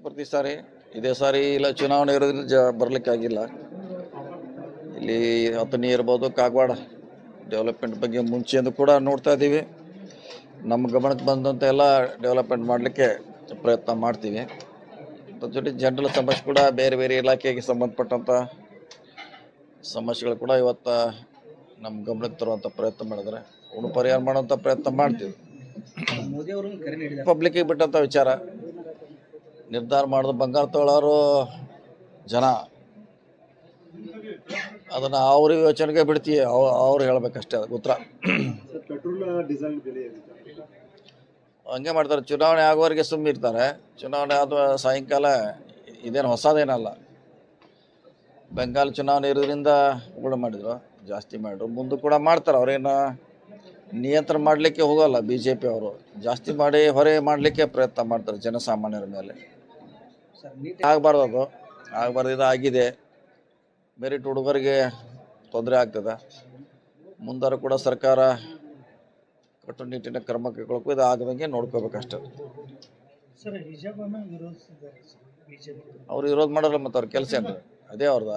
ಪ್ರತಿ ಸಾರಿ ಇದೇ ಸಾರಿ ಇಲ್ಲ ಚುನಾವಣೆ ಇರೋದ್ರಿಂದ ಬರಲಿಕ್ಕಾಗಿಲ್ಲ. ಇಲ್ಲಿ ಹತ್ತನೇ ಇರ್ಬೋದು ಕಾಗವಾಡ ಡೆವಲಪ್ಮೆಂಟ್ ಬಗ್ಗೆ ಮುಂಚೆಯಿಂದ ಕೂಡ ನೋಡ್ತಾ ಇದ್ದೀವಿ. ನಮ್ಮ ಗಮನಕ್ಕೆ ಬಂದಂಥ ಎಲ್ಲ ಡೆವಲಪ್ಮೆಂಟ್ ಮಾಡಲಿಕ್ಕೆ ಪ್ರಯತ್ನ ಮಾಡ್ತೀವಿ. ಅದ್ರ ಜೊತೆ ಜನರಲ್ ಸಮಸ್ಯೆ ಕೂಡ ಬೇರೆ ಬೇರೆ ಇಲಾಖೆಗೆ ಸಂಬಂಧಪಟ್ಟಂಥ ಸಮಸ್ಯೆಗಳು ಕೂಡ ಇವತ್ತು ನಮ್ಮ ಗಮನಕ್ಕೆ ತರುವಂಥ ಪ್ರಯತ್ನ ಮಾಡಿದರೆ ಅವನು ಪರಿಹಾರ ಮಾಡೋಂಥ ಪ್ರಯತ್ನ ಮಾಡ್ತೀವಿ. ಪಬ್ಲಿಕ್ಕಿಗೆ ಬಿಟ್ಟಂಥ ವಿಚಾರ ನಿರ್ಧಾರ ಮಾಡೋದು ಬಂಗಾರ ತಗೊಳ್ಳೋರು ಜನ, ಅದನ್ನು ಅವ್ರ ಯೋಚನೆಗೆ ಬಿಡ್ತೀವಿ, ಅವ್ರು ಹೇಳ್ಬೇಕಷ್ಟೇ ಅದಕ್ಕೆ ಉತ್ತರ. ಹಂಗೆ ಮಾಡ್ತಾರೆ. ಚುನಾವಣೆ ಆಗೋವರೆಗೆ ಸುಮ್ಮನೆ ಇರ್ತಾರೆ. ಚುನಾವಣೆ ಆದ ಸಾಯಂಕಾಲ ಇದೇನು ಹೊಸದೇನಲ್ಲ. ಬೆಂಗಾಲ್ ಚುನಾವಣೆ ಇರೋದ್ರಿಂದ ಕೂಡ ಮಾಡಿದ್ರು, ಜಾಸ್ತಿ ಮಾಡಿದ್ರು, ಮುಂದೆ ಕೂಡ ಮಾಡ್ತಾರೆ. ಅವ್ರೇನು ನಿಯಂತ್ರಣ ಮಾಡಲಿಕ್ಕೆ ಹೋಗಲ್ಲ. BJP ಅವರು ಜಾಸ್ತಿ ಮಾಡಿ ಹೊರೆ ಮಾಡಲಿಕ್ಕೆ ಪ್ರಯತ್ನ ಮಾಡ್ತಾರೆ ಜನಸಾಮಾನ್ಯರ ಮೇಲೆ. ಆಗಬಾರ್ದು, ಅದು ಆಗಬಾರ್ದು. ಇದು ಆಗಿದೆ. ಮೆರಿಟ್ ಹುಡುಗರಿಗೆ ತೊಂದರೆ ಆಗ್ತದೆ. ಮುಂದಾರು ಕೂಡ ಸರ್ಕಾರ ಕಟ್ಟುನಿಟ್ಟಿನ ಕ್ರಮ ಕೈಗೊಳ್ಳಬೇಕು. ಇದು ಆಗದಂಗೆ ನೋಡ್ಕೋಬೇಕಷ್ಟೆ. ಅವ್ರು ವಿರೋಧ ಮಾಡೋಲ್ಲ, ಮತ್ತು ಅವ್ರ ಕೆಲಸ ಏನು ಅದೇ ಅವ್ರದ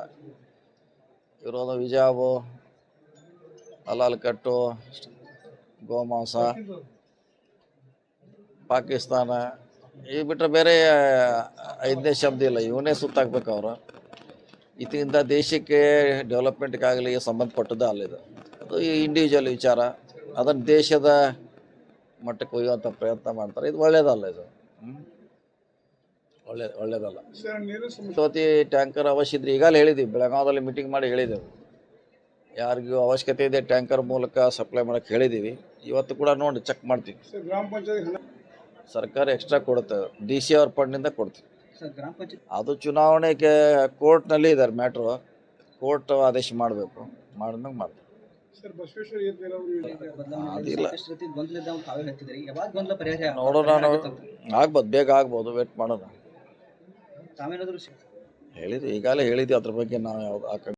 ವಿರೋಧ. ಹಿಜಾಬು, ಹಲಾಲ್ ಕಟ್ಟು, ಗೋಮಾಂಸ, ಪಾಕಿಸ್ತಾನ ಈ ಬಿಟ್ಟರೆ ಬೇರೆ 5ನೇ ಶಬ್ದ ಇಲ್ಲ. ಇವನೇ ಸುತ್ತಾಕ್ಬೇಕು ಅವರು. ಇದರಿಂದ ದೇಶಕ್ಕೆ ಡೆವಲಪ್ಮೆಂಟ್ಗಾಗಲಿ ಸಂಬಂಧಪಟ್ಟದ್ದು ಅಲ್ಲಿದೆ. ಅದು ಇಂಡಿವಿಜುವಲ್ ವಿಚಾರ. ಅದನ್ನು ದೇಶದ ಮಟ್ಟಕ್ಕೆ ಒಯ್ಯುವಂಥ ಪ್ರಯತ್ನ ಮಾಡ್ತಾರೆ. ಇದು ಒಳ್ಳೇದಲ್ಲ. ಇದು ಒಳ್ಳೇದಲ್ಲ. ಸೋತಿ ಟ್ಯಾಂಕರ್ ಅವಶ್ಯ ಇದ್ರೆ ಈಗಲೇ ಹೇಳಿದ್ದೀವಿ. ಬೆಳಗಾವದಲ್ಲಿ ಮೀಟಿಂಗ್ ಮಾಡಿ ಹೇಳಿದ್ದೆವು. ಯಾರಿಗೂ ಅವಶ್ಯಕತೆ ಇದೆ ಟ್ಯಾಂಕರ್ ಮೂಲಕ ಸಪ್ಲೈ ಮಾಡೋಕ್ಕೆ ಹೇಳಿದ್ದೀವಿ. ಇವತ್ತು ಕೂಡ ನೋಡಿ ಚೆಕ್ ಮಾಡ್ತೀವಿ. ಸರ್ಕಾರ ಎಕ್ಸ್ಟ್ರಾ ಕೊಡುತ್ತೆ. DC ಅವ್ರ ಫಂಡ್ನಿಂದ ಕೊಡ್ತೀವಿ. ಅದು ಚುನಾವಣೆಗೆ ಕೋರ್ಟ್ನಲ್ಲಿ ಇದ್ದಾರೆ ಮ್ಯಾಟ್ರು. ಕೋರ್ಟ್ ಆದೇಶ ಮಾಡಬೇಕು. ಮಾಡಿದಾಗ ಮಾಡ್ತೀವಿ. ಅದಿಲ್ಲ ನೋಡೋಣ, ಆಗ್ಬೋದು, ಬೇಗ ಆಗ್ಬೋದು. ವೇಟ್ ಮಾಡೋಣ. ಹೇಳಿದ್ವಿ, ಈಗಾಗಲೇ ಹೇಳಿದ್ವಿ. ಅದ್ರ ಬಗ್ಗೆ ನಾವು ಯಾವ್ದು